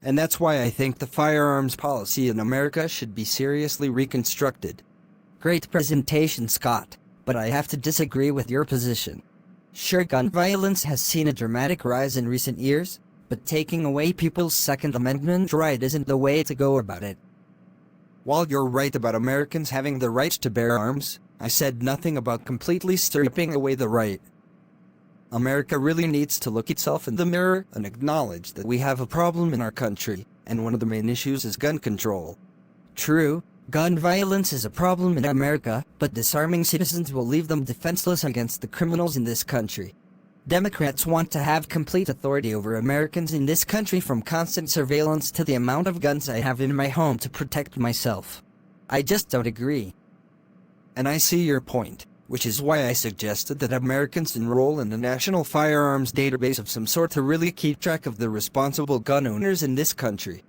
And that's why I think the firearms policy in America should be seriously reconstructed. Great presentation, Scott, but I have to disagree with your position. Sure, gun violence has seen a dramatic rise in recent years, but taking away people's Second Amendment right isn't the way to go about it. While you're right about Americans having the right to bear arms, I said nothing about completely stripping away the right. America really needs to look itself in the mirror and acknowledge that we have a problem in our country, and one of the main issues is gun control. True, gun violence is a problem in America, but disarming citizens will leave them defenseless against the criminals in this country. Democrats want to have complete authority over Americans in this country, from constant surveillance to the amount of guns I have in my home to protect myself. I just don't agree. And I see your point, which is why I suggested that Americans enroll in a national firearms database of some sort to really keep track of the responsible gun owners in this country.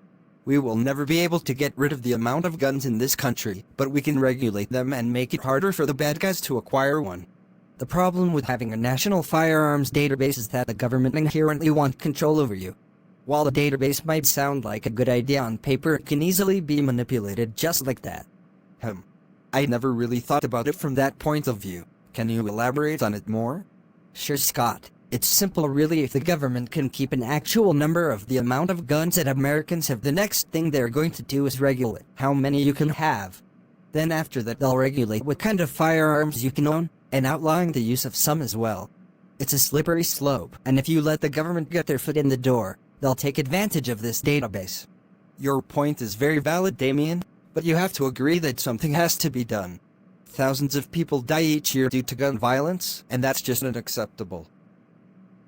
We will never be able to get rid of the amount of guns in this country, but we can regulate them and make it harder for the bad guys to acquire one. The problem with having a national firearms database is that the government inherently wants control over you. While the database might sound like a good idea on paper, it can easily be manipulated just like that. I never really thought about it from that point of view. Can you elaborate on it more? Sure, Scott. It's simple really. If the government can keep an actual number of the amount of guns that Americans have, the next thing they're going to do is regulate how many you can have. Then after that, they'll regulate what kind of firearms you can own, and outlawing the use of some as well. It's a slippery slope, and if you let the government get their foot in the door, they'll take advantage of this database. Your point is very valid, Damien, but you have to agree that something has to be done. Thousands of people die each year due to gun violence, and that's just unacceptable.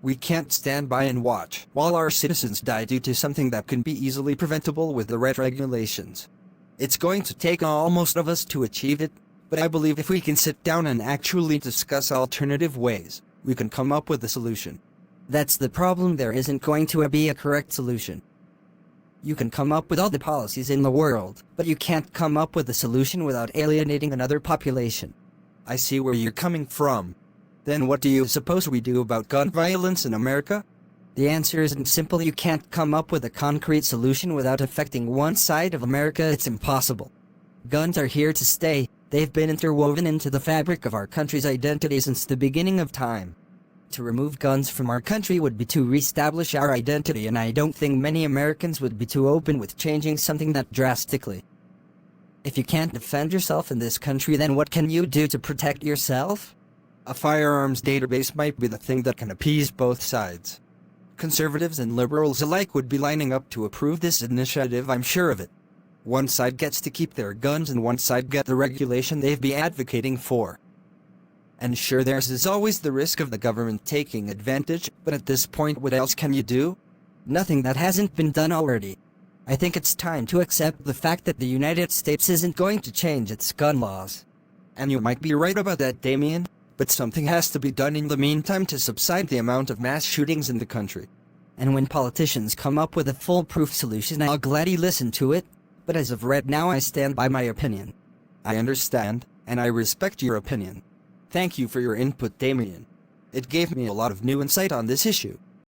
We can't stand by and watch while our citizens die due to something that can be easily preventable with the right regulations. It's going to take all most of us to achieve it, but I believe if we can sit down and actually discuss alternative ways, we can come up with a solution. That's the problem. There isn't going to be a correct solution. You can come up with all the policies in the world, but you can't come up with a solution without alienating another population. I see where you're coming from. Then what do you suppose we do about gun violence in America? The answer isn't simple. You can't come up with a concrete solution without affecting one side of America. It's impossible. Guns are here to stay. They've been interwoven into the fabric of our country's identity since the beginning of time. To remove guns from our country would be to reestablish our identity, and I don't think many Americans would be too open with changing something that drastically. If you can't defend yourself in this country, then what can you do to protect yourself? A firearms database might be the thing that can appease both sides. Conservatives and liberals alike would be lining up to approve this initiative, I'm sure of it. One side gets to keep their guns and one side gets the regulation they've been advocating for. And sure, there's always the risk of the government taking advantage, but at this point, what else can you do? Nothing that hasn't been done already. I think it's time to accept the fact that the United States isn't going to change its gun laws. And you might be right about that, Damien, but something has to be done in the meantime to subside the amount of mass shootings in the country. And when politicians come up with a foolproof solution, I'll gladly listen to it, but as of right now, I stand by my opinion. I understand, and I respect your opinion. Thank you for your input, Damien. It gave me a lot of new insight on this issue.